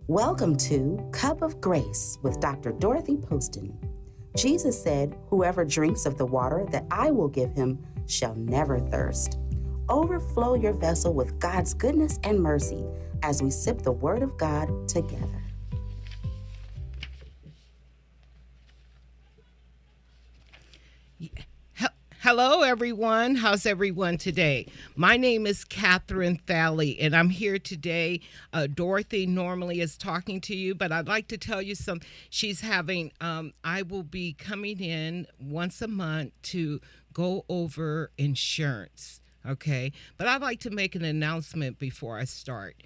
Welcome to Cup of Grace with Dr. Dorothy Poston. Jesus said, "Whoever drinks of the water that I will give him shall never thirst." Overflow your vessel with God's goodness and mercy as we sip the Word of God together. Hello, everyone. How's everyone today? My name is Catherine Thalley, and I'm here today. Dorothy normally is talking to you, but I'd like to tell you some. She's having, I will be coming in once a month to go over insurance. Okay, but I'd like to make an announcement before I start.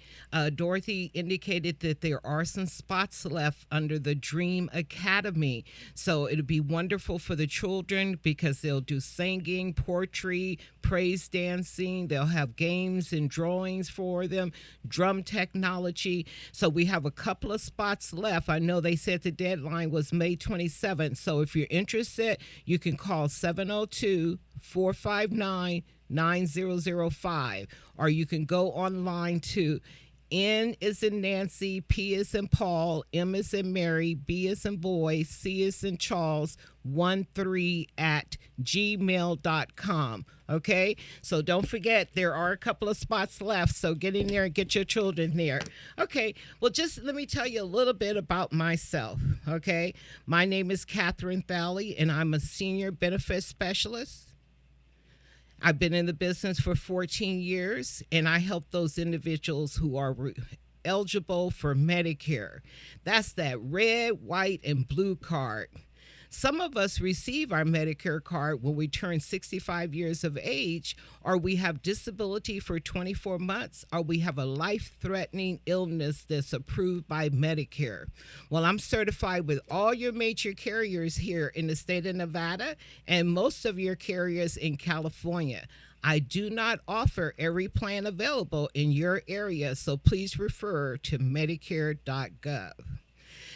Dorothy indicated that there are some spots left under the Dream Academy. So it'll be wonderful for the children because they'll do singing, poetry, praise dancing. They'll have games and drawings for them, drum technology. So we have a couple of spots left. I know they said the deadline was May 27th. So if you're interested, you can call 702-459-9005, or you can go online to N is in Nancy, P is in Paul, M is in Mary, B is in boy, C is in Charles, 13 at gmail.com. Okay, so don't forget there are a couple of spots left, so get in there and get your children there. Okay, well, just let me tell you a little bit about myself. Okay, my name is Catherine Thalley, and I'm a senior benefits specialist. I've been in the business for 14 years, and I help those individuals who are eligible for Medicare. That's that red, white, and blue card. Some of us receive our Medicare card when we turn 65 years of age, or we have disability for 24 months, or we have a life-threatening illness that's approved by Medicare. Well, I'm certified with all your major carriers here in the state of Nevada and most of your carriers in California. I do not offer every plan available in your area, so please refer to Medicare.gov.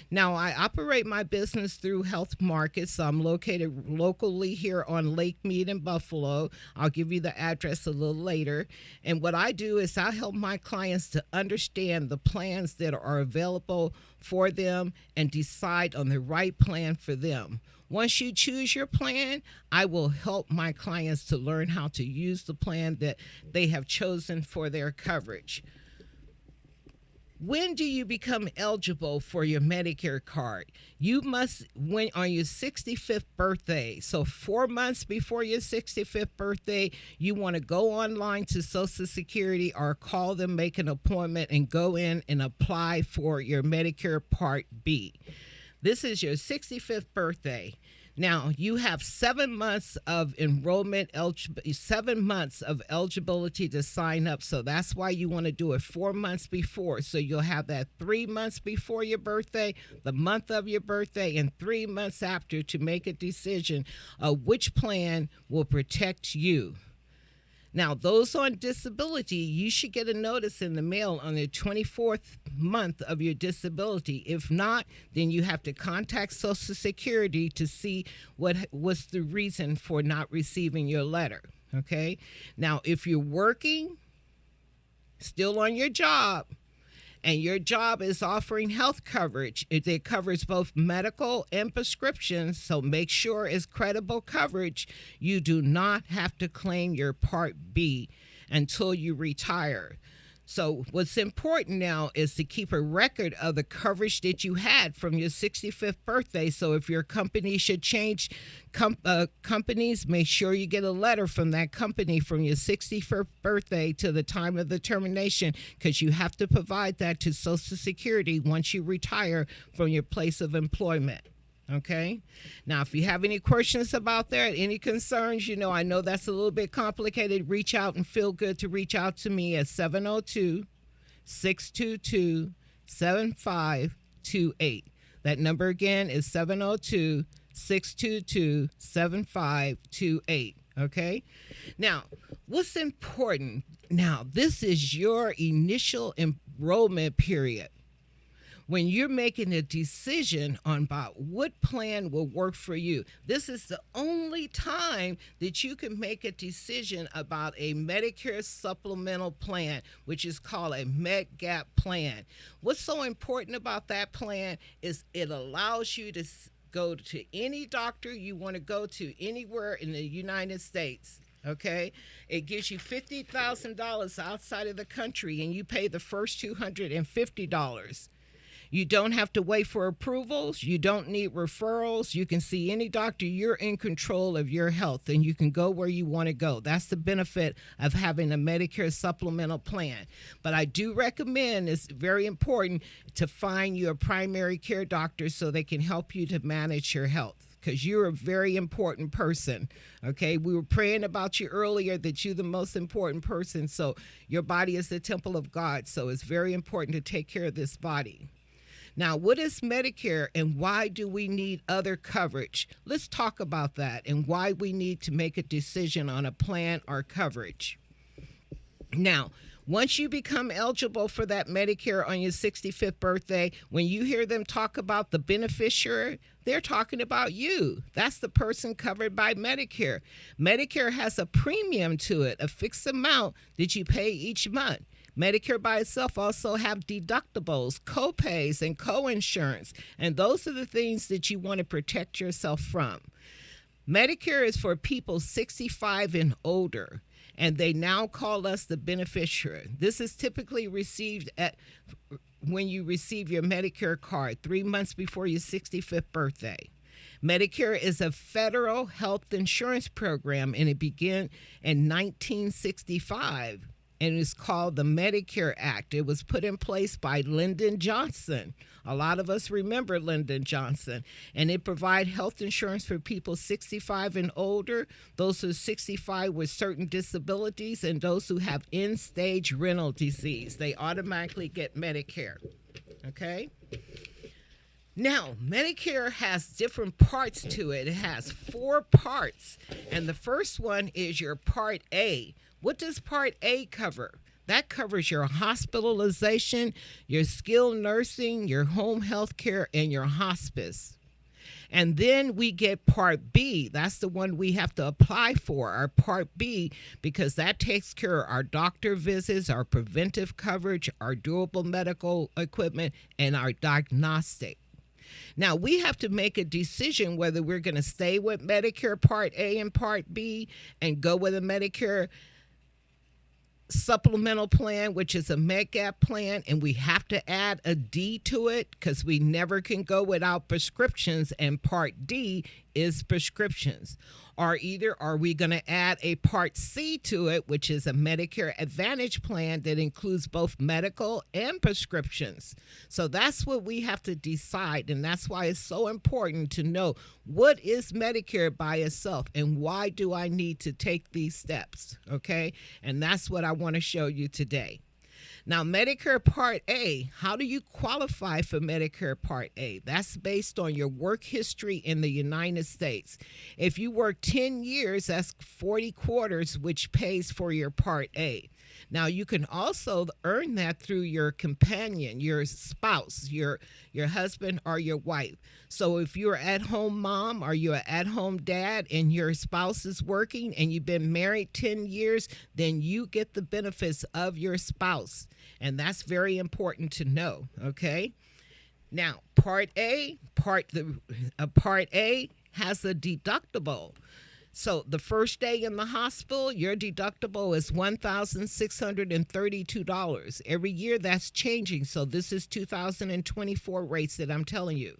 Now, I operate my business through Health Markets. So I'm located locally here on Lake Mead in Buffalo. I'll give you the address a little later. And what I do is I help my clients to understand the plans that are available for them and decide on the right plan for them. Once you choose your plan, I will help my clients to learn how to use the plan that they have chosen for their coverage. When do you become eligible for your Medicare card? You must, when on your 65th birthday, so 4 months before your 65th birthday, you want to go online to Social Security or call them, make an appointment, and go in and apply for your Medicare Part B. This is your 65th birthday. Now, you have 7 months of enrollment, 7 months of eligibility to sign up. So that's why you want to do it 4 months before. So you'll have that 3 months before your birthday, the month of your birthday, and 3 months after to make a decision of which plan will protect you. Now, those on disability, you should get a notice in the mail on the 24th month of your disability. If not, then you have to contact Social Security to see what was the reason for not receiving your letter, okay? Now, if you're working, still on your job, and your job is offering health coverage, it covers both medical and prescriptions, so make sure it's credible coverage. You do not have to claim your Part B until you retire. So what's important now is to keep a record of the coverage that you had from your 65th birthday. So if your company should change companies, make sure you get a letter from that company from your 61st birthday to the time of the termination, because you have to provide that to Social Security once you retire from your place of employment. Okay. Now, if you have any questions about that, any concerns, I know that's a little bit complicated. Reach out and feel good to reach out to me at 702-622-7528. That number again is 702-622-7528. Okay. Now, what's important? Now, this is your initial enrollment period. when you're making a decision on about what plan will work for you. This is the only time that you can make a decision about a Medicare supplemental plan, which is called a Medigap plan. What's so important about that plan is it allows you to go to any doctor you want to go to anywhere in the United States. Okay, it gives you $50,000 outside of the country, and you pay the first $250. You don't have to wait for approvals. You don't need referrals. You can see any doctor. You're in control of your health, and you can go where you want to go. That's the benefit of having a Medicare supplemental plan. But I do recommend, it's very important to find your primary care doctor so they can help you to manage your health, because you're a very important person. Okay, we were praying about you earlier that you're the most important person. So your body is the temple of God. So it's very important to take care of this body. Now, what is Medicare and why do we need other coverage? Let's talk about that and why we need to make a decision on a plan or coverage. Now, once you become eligible for that Medicare on your 65th birthday, when you hear them talk about the beneficiary, they're talking about you. That's the person covered by Medicare. Medicare has a premium to it, a fixed amount that you pay each month. Medicare by itself also have deductibles, co-pays, and co-insurance, and those are the things that you want to protect yourself from. Medicare is for people 65 and older, and they now call us the beneficiary. This is typically received when you receive your Medicare card 3 months before your 65th birthday. Medicare is a federal health insurance program, and it began in 1965. And it's called the Medicare Act. It was put in place by Lyndon Johnson. A lot of us remember Lyndon Johnson. And it provides health insurance for people 65 and older, those who are 65 with certain disabilities, and those who have end-stage renal disease. They automatically get Medicare. Okay? Now, Medicare has different parts to it. It has 4 parts. And the first one is your Part A. What does Part A cover? That covers your hospitalization, your skilled nursing, your home health care, and your hospice. And then we get Part B. That's the one we have to apply for, our Part B, because that takes care of our doctor visits, our preventive coverage, our durable medical equipment, and our diagnostic. Now, we have to make a decision whether we're going to stay with Medicare Part A and Part B and go with a Medicare supplemental plan, which is a Medigap plan, and we have to add a D to it because we never can go without prescriptions, and Part D is prescriptions. Or either are we going to add a Part C to it, which is a Medicare Advantage plan that includes both medical and prescriptions. So that's what we have to decide, and that's why it's so important to know what is Medicare by itself and why do I need to take these steps, okay? And that's what I want to show you today. Now, Medicare Part A, how do you qualify for Medicare Part A? That's based on your work history in the United States. If you work 10 years, that's 40 quarters, which pays for your Part A. Now, you can also earn that through your companion, your spouse, your husband or your wife. So if you're an at-home mom or you're an at-home dad and your spouse is working and you've been married 10 years, then you get the benefits of your spouse. And that's very important to know, okay? Now, Part A has a deductible. So the first day in the hospital, your deductible is $1,632. Every year that's changing. So this is 2024 rates that I'm telling you.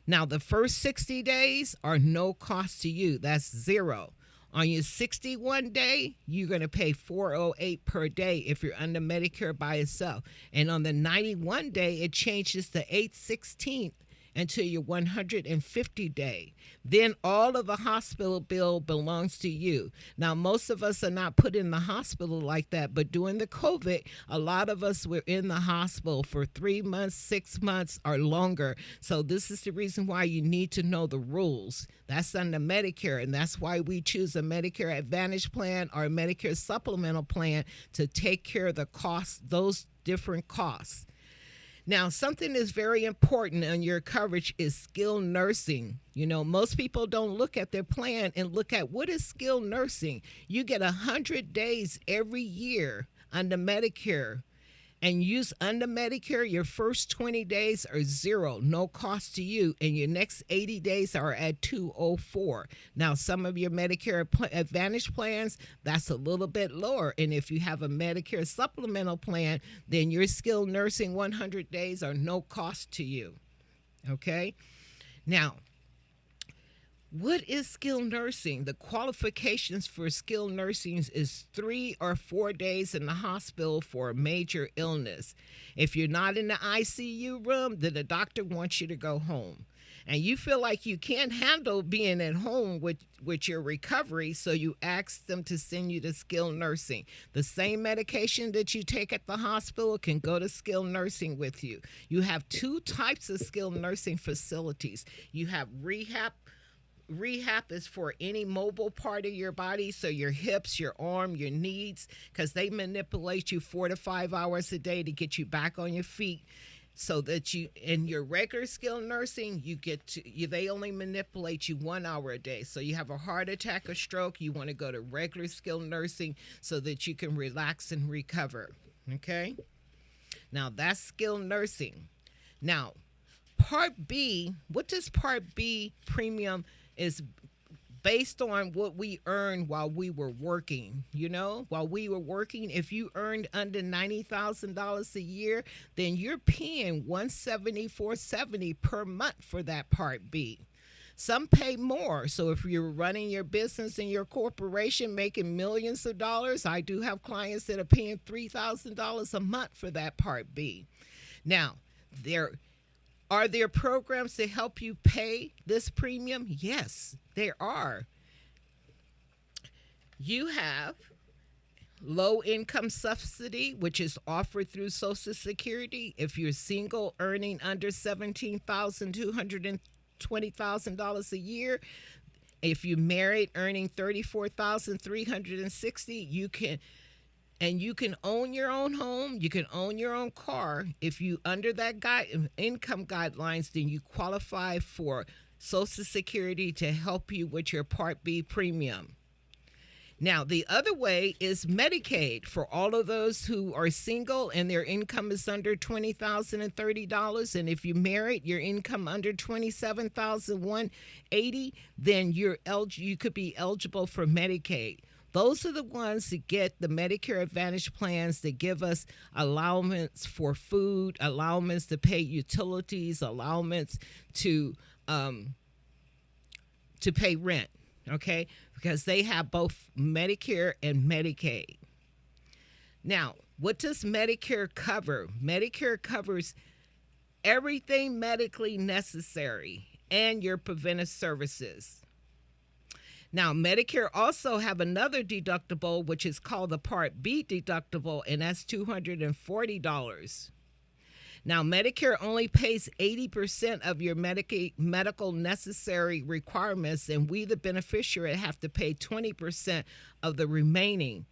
Now, the first 60 days are no cost to you. That's zero. On your 61 day, you're going to pay $408 per day if you're under Medicare by itself. And on the 91 day, it changes to $816 until your 150 day. Then all of the hospital bill belongs to you. Now, most of us are not put in the hospital like that, but during the COVID, a lot of us were in the hospital for 3 months, 6 months, or longer. So this is the reason why you need to know the rules. That's under Medicare, and that's why we choose a Medicare Advantage plan or a Medicare supplemental plan to take care of the costs, those different costs. Now, something that's very important on your coverage is skilled nursing. You know, most people don't look at their plan and look at what is skilled nursing. You get 100 days every year under Medicare. And use under Medicare, your first 20 days are zero, no cost to you, and your next 80 days are at 204. Now, some of your Medicare Advantage plans, that's a little bit lower. And if you have a Medicare supplemental plan, then your skilled nursing 100 days are no cost to you. Okay? Now, what is skilled nursing? The qualifications for skilled nursing is 3 or 4 days in the hospital for a major illness. If you're not in the ICU room, then the doctor wants you to go home. And you feel like you can't handle being at home with your recovery, so you ask them to send you to skilled nursing. The same medication that you take at the hospital can go to skilled nursing with you. You have 2 types of skilled nursing facilities. You have rehab. Rehab is for any mobile part of your body, so your hips, your arm, your knees, because they manipulate you 4 to 5 hours a day to get you back on your feet, so that you, in your regular skilled nursing, they only manipulate you 1 hour a day. So you have a heart attack or stroke, you want to go to regular skilled nursing so that you can relax and recover. Okay? Now that's skilled nursing. Now, Part B, what does Part B premium is based on what we earned while we were working. You know, while we were working, if you earned under $90,000 a year, then you're paying $174.70 per month for that Part B. Some pay more. So if you're running your business and your corporation making millions of dollars, I do have clients that are paying $3,000 a month for that Part B. Now, are there programs to help you pay this premium? Yes, there are. You have low income subsidy, which is offered through Social Security. If you're single, earning under $17,220,000 a year. If you're married, earning $34,360, you can own your own home, you can own your own car. If you under that income guidelines, then you qualify for Social Security to help you with your Part B premium. Now, the other way is Medicaid for all of those who are single and their income is under $20,030. And if you're married, your income under $27,180, then you could be eligible for Medicaid. Those are the ones that get the Medicare Advantage plans that give us allowance for food, allowance to pay utilities, allowance to pay rent, okay? Because they have both Medicare and Medicaid. Now, what does Medicare cover? Medicare covers everything medically necessary and your preventive services. Now, Medicare also have another deductible, which is called the Part B deductible, and that's $240. Now, Medicare only pays 80% of your medical necessary requirements, and we, the beneficiary, have to pay 20% of the remaining.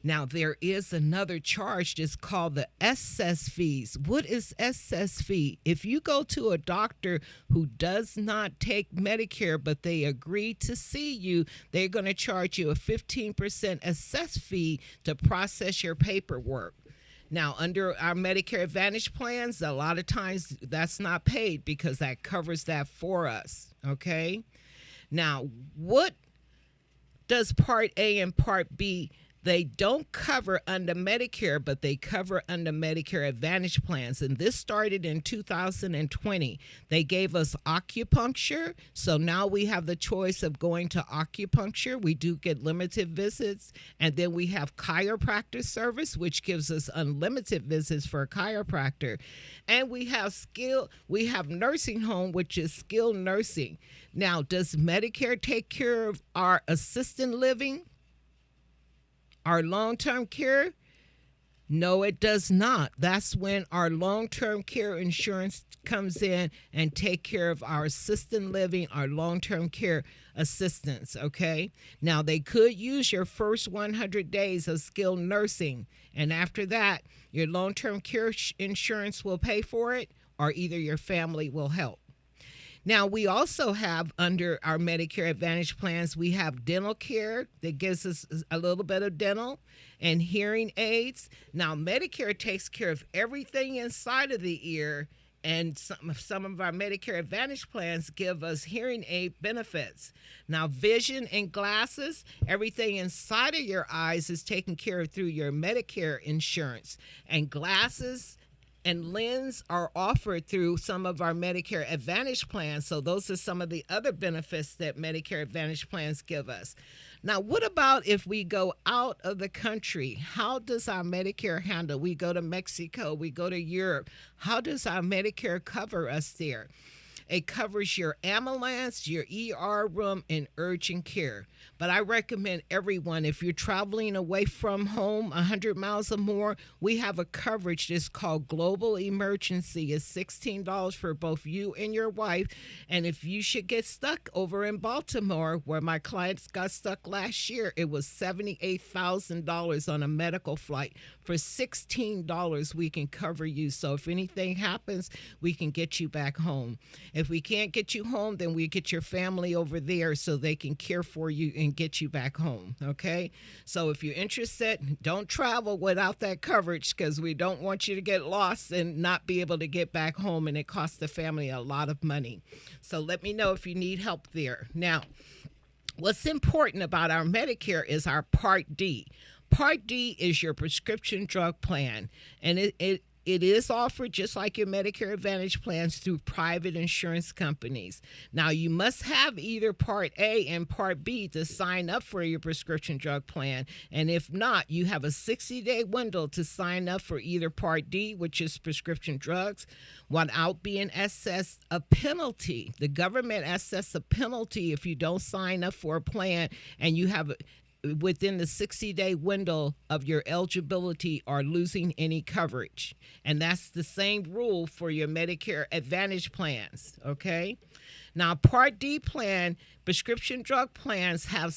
Now, there is another charge that's called the excess fees. What is excess fee? If you go to a doctor who does not take Medicare, but they agree to see you, they're going to charge you a 15% excess fee to process your paperwork. Now, under our Medicare Advantage plans, a lot of times that's not paid because that covers that for us, okay? Now, what does Part A and Part B? They don't cover under Medicare, but they cover under Medicare Advantage plans. And this started in 2020. They gave us acupuncture. So now we have the choice of going to acupuncture. We do get limited visits. And then we have chiropractor service, which gives us unlimited visits for a chiropractor. And we have nursing home, which is skilled nursing. Now, does Medicare take care of our assisted living? Our long-term care? No, it does not. That's when our long-term care insurance comes in and take care of our assisted living, our long-term care assistance, okay? Now, they could use your first 100 days of skilled nursing, and after that, your long-term care insurance will pay for it, or either your family will help. Now, we also have under our Medicare Advantage plans, we have dental care that gives us a little bit of dental and hearing aids. Now, Medicare takes care of everything inside of the ear, and some of our Medicare Advantage plans give us hearing aid benefits. Now, vision and glasses, everything inside of your eyes is taken care of through your Medicare insurance, and glasses and lens are offered through some of our Medicare Advantage plans. So those are some of the other benefits that Medicare Advantage plans give us. Now, what about if we go out of the country? How does our Medicare handle? We go to Mexico, we go to Europe. How does our Medicare cover us there? It covers your ambulance, your ER room, and urgent care. But I recommend everyone, if you're traveling away from home 100 miles or more, we have a coverage that's called Global Emergency. It's $16 for both you and your wife. And if you should get stuck over in Baltimore, where my clients got stuck last year, it was $78,000 on a medical flight. For $16, we can cover you. So if anything happens, we can get you back home. If we can't get you home, then we get your family over there so they can care for you and get you back home, okay? So if you're interested, don't travel without that coverage, because we don't want you to get lost and not be able to get back home, and it costs the family a lot of money. So let me know if you need help there. Now, what's important about our Medicare is our Part D. Part D is your prescription drug plan, and it is offered just like your Medicare Advantage plans through private insurance companies. Now, you must have either Part A and Part B to sign up for your prescription drug plan. And if not, you have a 60-day window to sign up for either Part D, which is prescription drugs, without being assessed a penalty. The government assesses a penalty if you don't sign up for a plan and you have within the 60-day window of your eligibility or losing any coverage. And that's the same rule for your Medicare Advantage plans, okay? Now, Part D plan, prescription drug plans have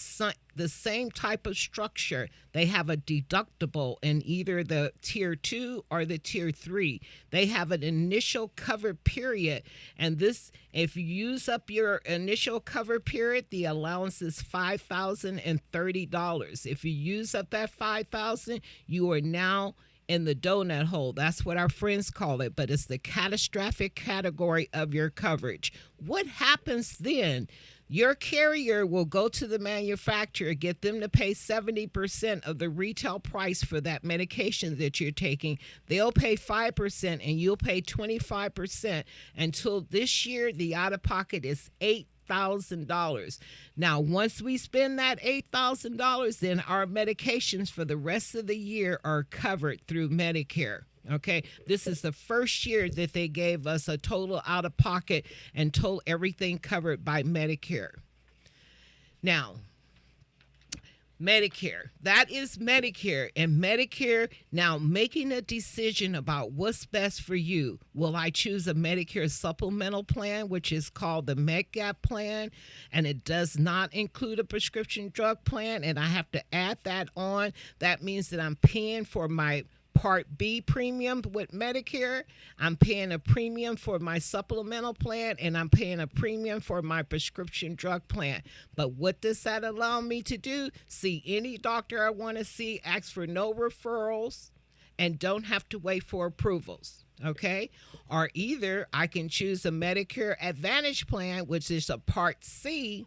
the same type of structure. They have a deductible in either the Tier 2 or the Tier 3. They have an initial cover period, and this, if you use up your initial cover period, the allowance is $5,030. If you use up that $5,000, you are now in the donut hole. That's what our friends call it, but it's the catastrophic category of your coverage. What happens then? Your carrier will go to the manufacturer, get them to pay 70% of the retail price for that medication that you're taking. They'll pay 5% and you'll pay 25%. Until this year, the out-of-pocket is $8,000. Now, once we spend that $8,000, then our medications for the rest of the year are covered through Medicare. Okay, this is the first year that they gave us a total out of pocket and told everything covered by Medicare. Now, Medicare, that is Medicare, and Medicare now making a decision about what's best for you. Will I choose a Medicare supplemental plan, which is called the Medigap plan, and it does not include a prescription drug plan, and I have to add that on. That means that I'm paying for my Part B premium with Medicare, I'm paying a premium for my supplemental plan, and I'm paying a premium for my prescription drug plan. But what does that allow me to do? See any doctor I want to see, ask for no referrals, and don't have to wait for approvals. Okay? Or either I can choose a Medicare Advantage plan, which is a Part C,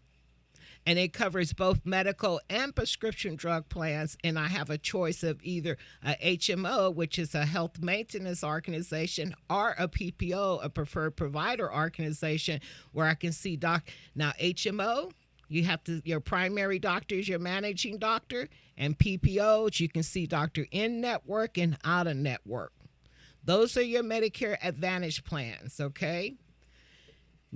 and it covers both medical and prescription drug plans, and I have a choice of either a HMO, which is a health maintenance organization, or a PPO, a preferred provider organization, where I can see Now, HMO, you have your primary doctor is your managing doctor, and PPOs, you can see doctor in-network and out-of-network. Those are your Medicare Advantage plans, okay?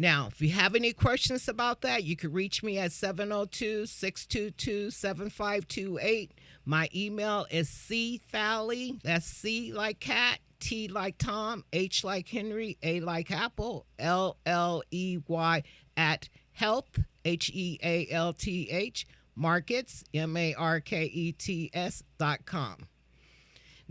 Now, if you have any questions about that, you can reach me at 702-622-7528. My email is cthally, that's C like cat, T like Tom, H like Henry, A like Apple, LLEY at health, HEALTH, markets, MARKETS.com.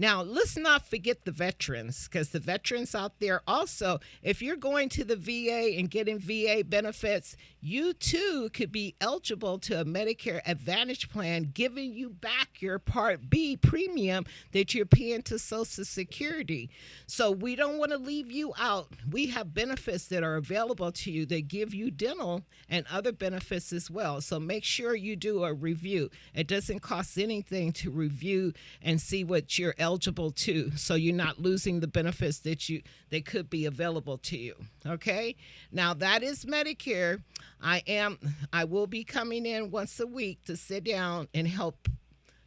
Now, let's not forget the veterans, because the veterans out there also, if you're going to the VA and getting VA benefits, you too could be eligible to a Medicare Advantage plan, giving you back your Part B premium that you're paying to Social Security. So we don't want to leave you out. We have benefits that are available to you that give you dental and other benefits as well. So make sure you do a review. It doesn't cost anything to review and see what you're eligible to, so you're not losing the benefits that could be available to you. Okay, now that is Medicare. I will be coming in once a week to sit down and help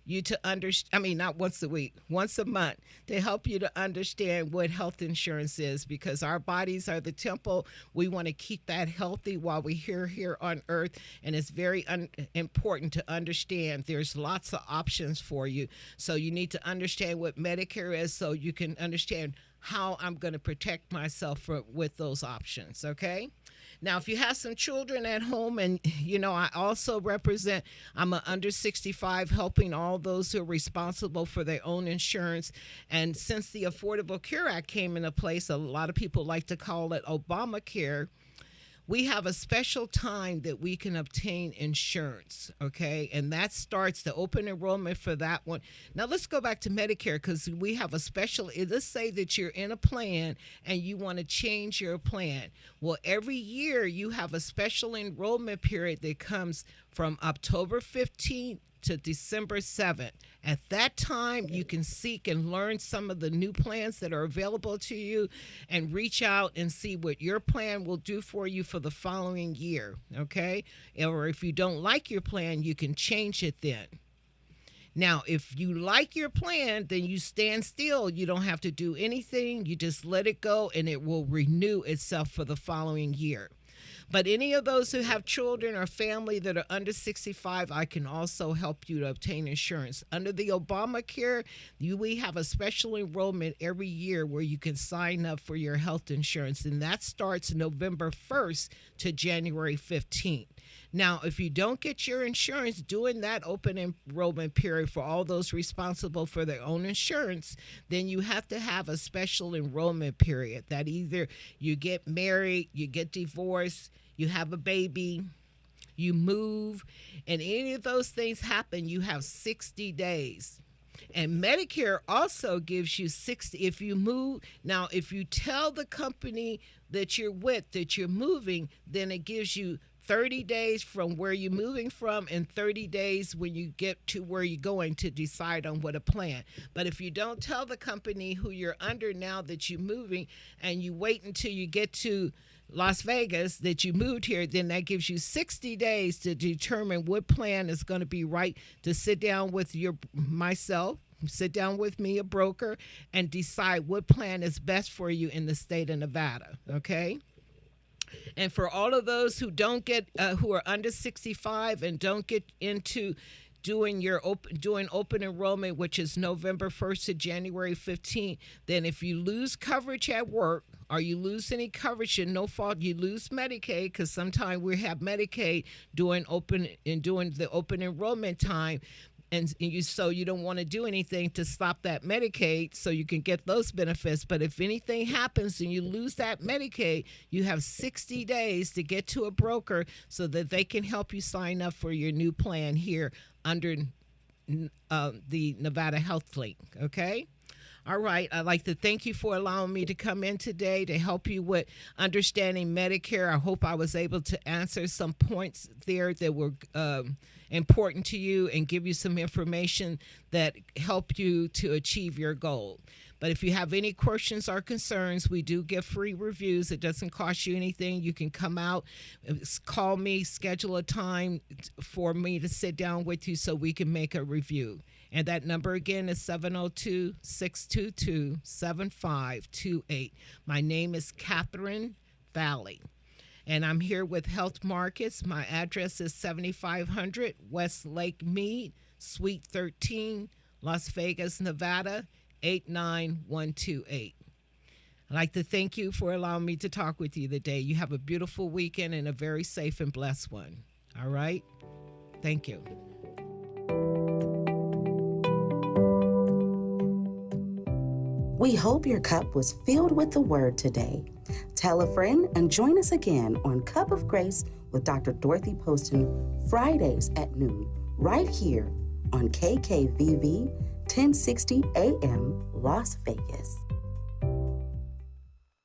you to understand, not once a week, once a month, to help you to understand what health insurance is, because our bodies are the temple. We want to keep that healthy while we're here on earth, and it's very important to understand there's lots of options for you. So you need to understand what Medicare is so you can understand how I'm going to protect myself with those options, okay? Now, if you have some children at home, and, I also represent, I'm an under 65, helping all those who are responsible for their own insurance. And since the Affordable Care Act came into place, a lot of people like to call it Obamacare, we have a special time that we can obtain insurance, okay? And that starts the open enrollment for that one. Now, let's go back to Medicare, because we have a special, let's say that you're in a plan and you want to change your plan. Well, every year you have a special enrollment period that comes from October 15th to December 7th. At that time, you can seek and learn some of the new plans that are available to you and reach out and see what your plan will do for you for the following year, okay? Or if you don't like your plan, you can change it then. Now, if you like your plan, then you stand still. You don't have to do anything. You just let it go, and it will renew itself for the following year. But any of those who have children or family that are under 65, I can also help you to obtain insurance. Under the Obamacare, we have a special enrollment every year where you can sign up for your health insurance, and that starts November 1st to January 15th. Now, if you don't get your insurance during that open enrollment period for all those responsible for their own insurance, then you have to have a special enrollment period that either you get married, you get divorced, you have a baby, you move, and any of those things happen, you have 60 days. And Medicare also gives you 60 if you move. Now, if you tell the company that you're with that you're moving, then it gives you 30 days from where you're moving from and 30 days when you get to where you're going to decide on what a plan. But if you don't tell the company who you're under now that you're moving, and you wait until you get to Las Vegas that you moved here, then that gives you 60 days to determine what plan is going to be right, to sit down with myself, sit down with me, a broker, and decide what plan is best for you in the state of Nevada, okay? And for all of those who don't get, who are under 65 and don't get into doing open enrollment, which is November 1st to January 15th, then if you lose coverage at work, or you lose any coverage and no fault, you lose Medicaid, because sometimes we have Medicaid during the open enrollment time. And you don't want to do anything to stop that Medicaid so you can get those benefits. But if anything happens and you lose that Medicaid, you have 60 days to get to a broker so that they can help you sign up for your new plan here under the Nevada Health Link, okay? All right, I'd like to thank you for allowing me to come in today to help you with understanding Medicare. I hope I was able to answer some points there that were important to you and give you some information that help you to achieve your goal. But if you have any questions or concerns, we do give free reviews. It doesn't cost you anything. You can come out, call me, schedule a time for me to sit down with you so we can make a review. And that number again is 702-622-7528. My name is Catherine Valley. And I'm here with Health Markets. My address is 7500 West Lake Mead, Suite 13, Las Vegas, Nevada, 89128. I'd like to thank you for allowing me to talk with you today. You have a beautiful weekend and a very safe and blessed one. All right? Thank you. We hope your cup was filled with the word today. Tell a friend and join us again on Cup of Grace with Dr. Dorothy Poston, Fridays at noon, right here on KKVV 1060 AM, Las Vegas.